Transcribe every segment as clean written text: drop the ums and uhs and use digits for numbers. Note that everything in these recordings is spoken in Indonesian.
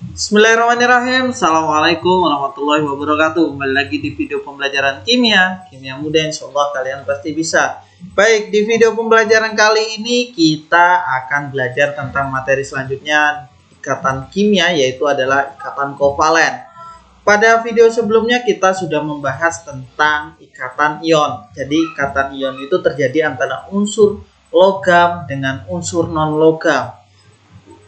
Bismillahirrahmanirrahim. Assalamualaikum warahmatullahi wabarakatuh. Kembali lagi di video pembelajaran kimia mudah, insyaallah kalian pasti bisa. Baik, di video pembelajaran kali ini kita akan belajar tentang materi selanjutnya, ikatan kimia, yaitu adalah ikatan kovalen. Pada video sebelumnya kita sudah membahas tentang ikatan ion. Jadi ikatan ion itu terjadi antara unsur logam dengan unsur non logam.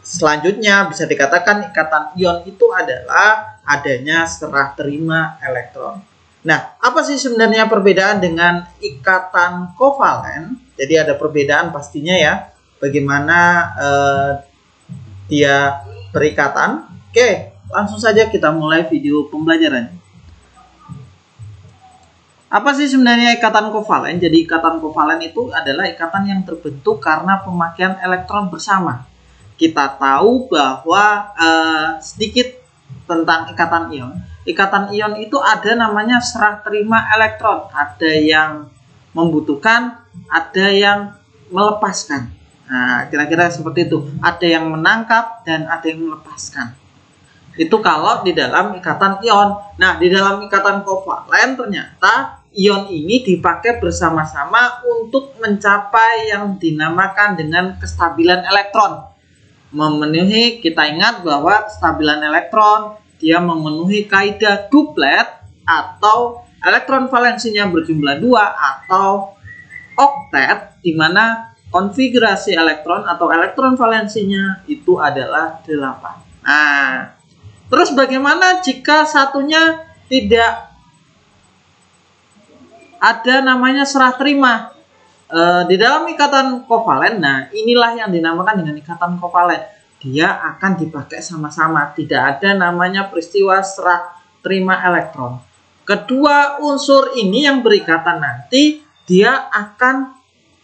Selanjutnya bisa dikatakan ikatan ion itu adalah adanya serah terima elektron. Nah, apa sih sebenarnya perbedaan dengan ikatan kovalen? Jadi ada perbedaan pastinya ya. Bagaimana dia berikatan? Oke, langsung saja kita mulai video pembelajaran. Apa sih sebenarnya ikatan kovalen? Jadi ikatan kovalen itu adalah ikatan yang terbentuk karena pemakaian elektron bersama. Kita tahu bahwa sedikit tentang ikatan ion. Ikatan ion itu ada namanya serah terima elektron. Ada yang membutuhkan, ada yang melepaskan. Nah, kira-kira seperti itu. Ada yang menangkap dan ada yang melepaskan. Itu kalau di dalam ikatan ion. Nah, di dalam ikatan kovalen ternyata ion ini dipakai bersama-sama untuk mencapai yang dinamakan dengan kestabilan elektron. Memenuhi, kita ingat bahwa kestabilan elektron dia memenuhi kaidah duplet atau elektron valensinya berjumlah 2 atau oktet, di mana konfigurasi elektron atau elektron valensinya itu adalah 8. Nah, terus bagaimana jika satunya tidak ada namanya serah terima? Di dalam ikatan kovalen, nah inilah yang dinamakan dengan ikatan kovalen. Dia akan dipakai sama-sama, tidak ada namanya peristiwa serah terima elektron. Kedua unsur ini yang berikatan nanti dia akan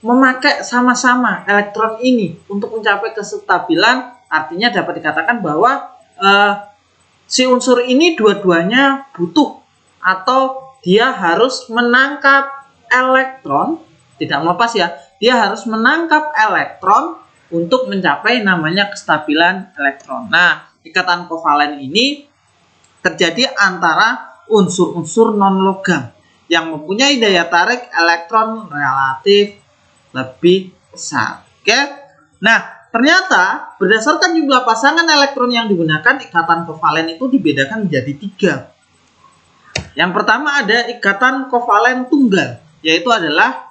memakai sama-sama elektron ini untuk mencapai kestabilan. Artinya dapat dikatakan bahwa si unsur ini dua-duanya butuh atau dia harus menangkap elektron. Tidak melepas ya, dia harus menangkap elektron untuk mencapai namanya kestabilan elektron. Nah, ikatan kovalen ini terjadi antara unsur-unsur non-logam yang mempunyai daya tarik elektron relatif lebih besar. Oke? Nah, ternyata berdasarkan jumlah pasangan elektron yang digunakan, ikatan kovalen itu dibedakan menjadi 3. Yang pertama ada ikatan kovalen tunggal, yaitu adalah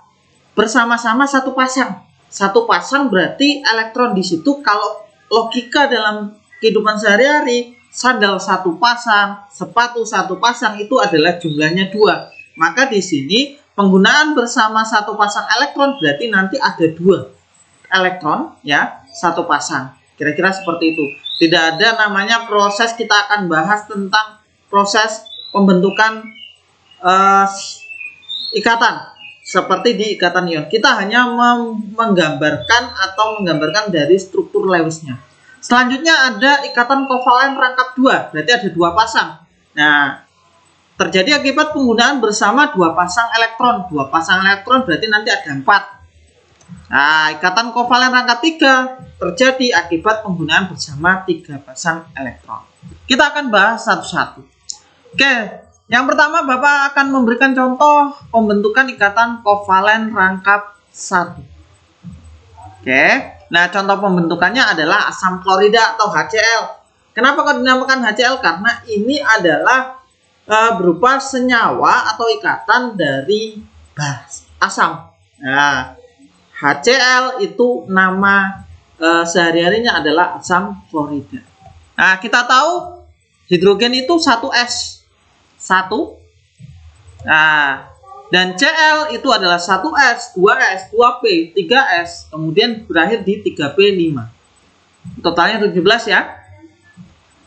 bersama-sama satu pasang. Satu pasang berarti elektron di situ, kalau logika dalam kehidupan sehari-hari, sandal satu pasang, sepatu satu pasang itu adalah jumlahnya 2. Maka di sini penggunaan bersama satu pasang elektron berarti nanti ada 2 elektron ya, satu pasang. Kira-kira seperti itu. Tidak ada namanya proses, kita akan bahas tentang proses pembentukan ikatan seperti di ikatan ion. Kita hanya menggambarkan dari struktur Lewisnya. Selanjutnya ada ikatan kovalen rangkap 2, berarti ada 2 pasang. Nah, terjadi akibat penggunaan bersama 2 pasang elektron. 2 pasang elektron berarti nanti ada 4. Nah, ikatan kovalen rangkap 3 terjadi akibat penggunaan bersama 3 pasang elektron. Kita akan bahas satu-satu. Oke. Yang pertama, Bapak akan memberikan contoh pembentukan ikatan kovalen rangkap 1. Oke. Nah, contoh pembentukannya adalah asam klorida atau HCl. Kenapa kok dinamakan HCl? Karena ini adalah berupa senyawa atau ikatan dari asam. Nah, HCl itu nama sehari-harinya adalah asam klorida. Nah, kita tahu hidrogen itu 1S. 1. Nah, dan Cl itu adalah 1S, 2S, 2P, 3S, kemudian berakhir di 3P5. Totalnya 17 ya.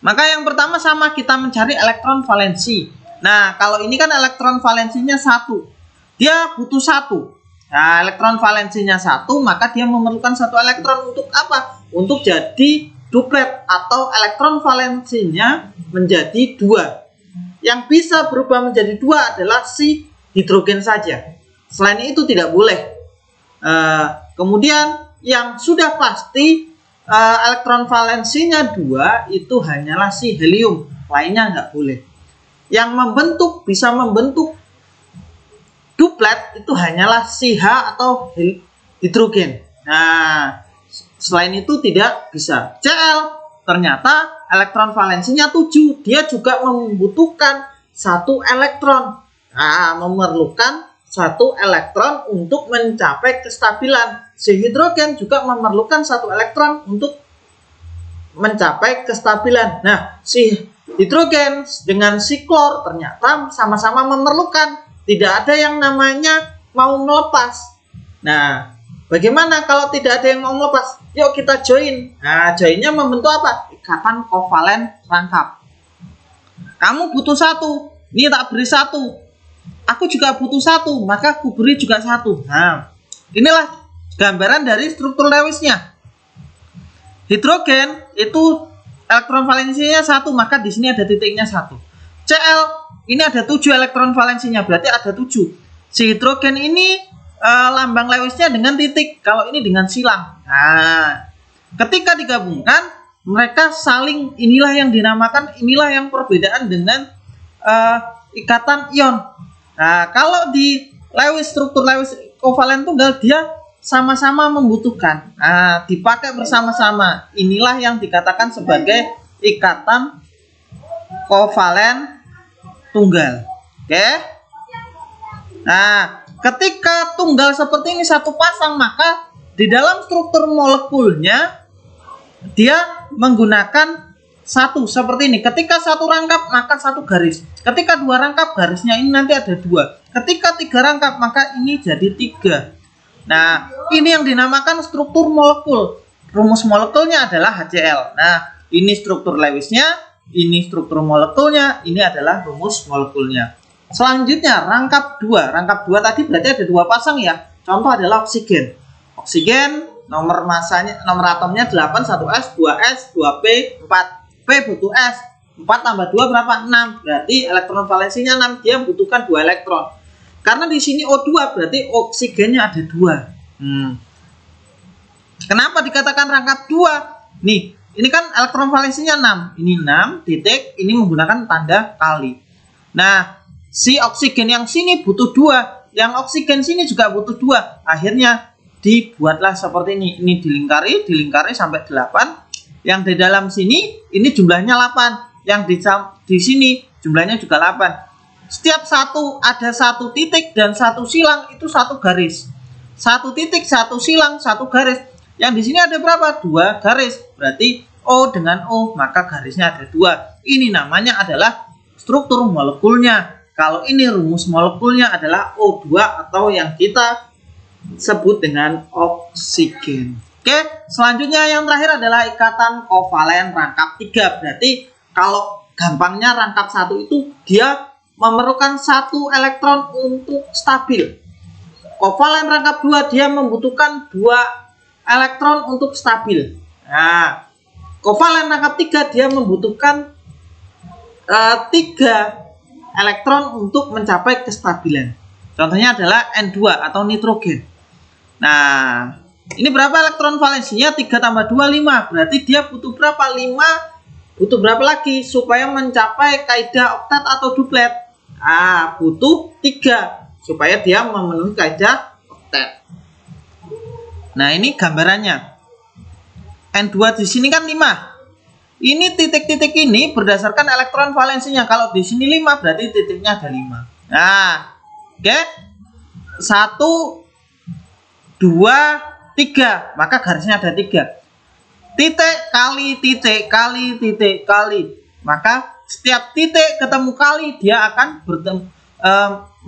Maka yang pertama sama, kita mencari elektron valensi. Nah, kalau ini kan elektron valensinya 1. Dia butuh 1. Nah, elektron valensinya 1, maka dia memerlukan 1 elektron untuk apa? Untuk jadi duplet atau elektron valensinya menjadi 2. Yang bisa berubah menjadi 2 adalah si hidrogen saja. Selain itu tidak boleh. Kemudian yang sudah pasti elektron valensinya 2 itu hanyalah si helium, lainnya nggak boleh. Yang bisa membentuk duplet itu hanyalah si H atau hidrogen. Nah, selain itu tidak bisa. Cl ternyata elektron valensinya 7, dia juga membutuhkan satu elektron. Nah, memerlukan satu elektron untuk mencapai kestabilan. Si hidrogen juga memerlukan satu elektron untuk mencapai kestabilan. Nah, si hidrogen dengan si klor ternyata sama-sama memerlukan. Tidak ada yang namanya mau melepas. Nah, bagaimana kalau tidak ada yang mau melepas? Yuk kita join. Nah, joinnya membentuk apa? Ikatan kovalen rangkap. Kamu butuh satu, ini tak beri satu. Aku juga butuh satu, maka aku beri juga satu. Nah, inilah gambaran dari struktur Lewisnya. Hidrogen itu elektron valensinya 1, maka di sini ada titiknya 1. Cl ini ada 7 elektron valensinya, berarti ada 7. Si hidrogen ini lambang Lewisnya dengan titik, kalau ini dengan silang. Nah, ketika digabungkan, mereka saling, inilah yang dinamakan, inilah yang perbedaan dengan ikatan ion. Nah, kalau di Lewis, struktur Lewis kovalen tunggal, dia sama-sama membutuhkan. Nah, dipakai bersama-sama. Inilah yang dikatakan sebagai ikatan kovalen tunggal. Oke. Nah, ketika tunggal seperti ini satu pasang, maka di dalam struktur molekulnya dia menggunakan satu seperti ini. Ketika satu rangkap, maka satu garis. Ketika dua rangkap, garisnya ini nanti ada 2. Ketika 3 rangkap, maka ini jadi 3. Nah, ini yang dinamakan struktur molekul. Rumus molekulnya adalah HCl. Nah, ini struktur Lewisnya, ini struktur molekulnya, ini adalah rumus molekulnya. Selanjutnya, rangkap 2. Rangkap 2 tadi berarti ada 2 pasang ya. Contoh adalah oksigen. Oksigen nomor atomnya 8, 1s, 2s, 2p, 4. P butuh S. 4 tambah 2 berapa? 6. Berarti elektron valensinya 6, dia membutuhkan 2 elektron. Karena di sini O2 berarti oksigennya ada 2. Kenapa dikatakan rangkap 2? Nih, ini kan elektron valensinya 6. Ini 6 titik, ini menggunakan tanda kali. Nah, si oksigen yang sini butuh 2, yang oksigen sini juga butuh 2. Akhirnya dibuatlah seperti ini. Ini dilingkari sampai 8. Yang di dalam sini ini jumlahnya 8. Yang di sini jumlahnya juga 8. Setiap satu ada satu titik dan satu silang, itu satu garis. Satu titik, satu silang, satu garis. Yang di sini ada berapa? 2 garis. Berarti O dengan O, maka garisnya ada 2. Ini namanya adalah struktur molekulnya. Kalau ini rumus molekulnya adalah O2 atau yang kita sebut dengan oksigen. Oke, selanjutnya yang terakhir adalah ikatan kovalen rangkap 3. Berarti kalau gampangnya rangkap 1 itu dia memerlukan 1 elektron untuk stabil. Kovalen rangkap 2 dia membutuhkan 2 elektron untuk stabil. Nah, kovalen rangkap 3 dia membutuhkan 3 elektron untuk mencapai kestabilan. Contohnya adalah N2 atau nitrogen. Nah, ini berapa elektron valensinya? 3 tambah 2, 5. Berarti dia butuh berapa? 5. Butuh berapa lagi supaya mencapai kaidah oktet atau duplet? Butuh 3 supaya dia memenuhi kaidah oktet. Nah, ini gambarannya. N2 di sini kan 5. Ini titik-titik ini berdasarkan elektron valensinya. Kalau di sini 5 berarti titiknya ada 5. Nah, oke. 1 2 3, maka garisnya ada 3. Titik kali titik kali titik kali. Maka setiap titik ketemu kali dia akan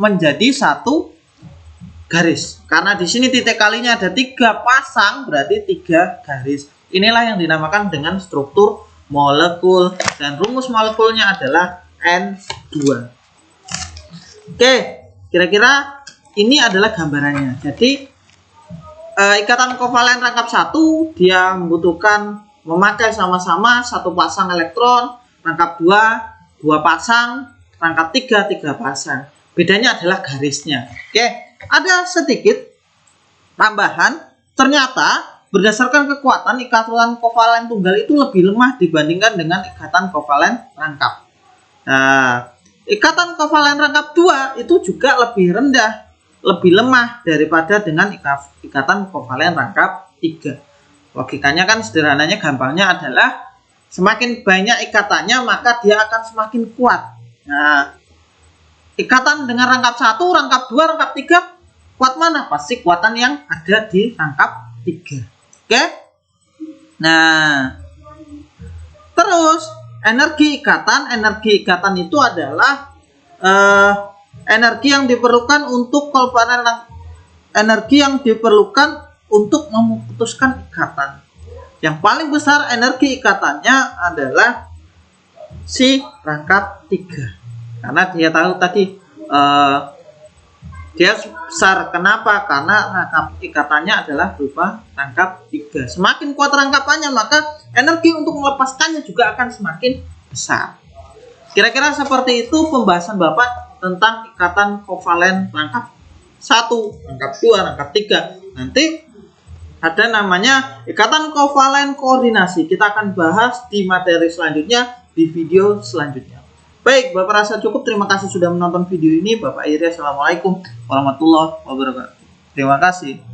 menjadi satu garis. Karena di sini titik kalinya ada 3 pasang, berarti 3 garis. Inilah yang dinamakan dengan struktur molekul dan rumus molekulnya adalah N2. Oke, kira-kira ini adalah gambarannya. Jadi ikatan kovalen rangkap 1 dia membutuhkan memakai sama-sama 1 pasang elektron, rangkap 2 pasang, rangkap 3 pasang. Bedanya adalah garisnya. Oke, ada sedikit tambahan. Ternyata berdasarkan kekuatan, ikatan kovalen tunggal itu lebih lemah dibandingkan dengan ikatan kovalen rangkap. Nah, ikatan kovalen rangkap 2 itu juga lebih rendah, lebih lemah daripada dengan ikatan kovalen rangkap 3. Logikanya kan sederhananya, gampangnya adalah semakin banyak ikatannya maka dia akan semakin kuat. Nah, ikatan dengan rangkap 1, rangkap 2, rangkap 3 kuat mana? Pasti kuatan yang ada di rangkap 3. Oke? Nah, terus energi ikatan itu adalah energi yang diperlukan untuk memutuskan ikatan. Yang paling besar energi ikatannya adalah si rangkap 3. Karena dia tahu tadi dia besar. Kenapa? Karena rangkap ikatannya adalah berupa rangkap 3. Semakin kuat rangkapannya, maka energi untuk melepaskannya juga akan semakin besar. Kira-kira seperti itu pembahasan Bapak tentang ikatan kovalen rangkap 1, rangkap 2, rangkap 3. Nanti ada namanya ikatan kovalen koordinasi. Kita akan bahas di materi selanjutnya, di video selanjutnya. Baik, Bapak rasa cukup. Terima kasih sudah menonton video ini. Bapak akhiri. Assalamualaikum warahmatullahi wabarakatuh. Terima kasih.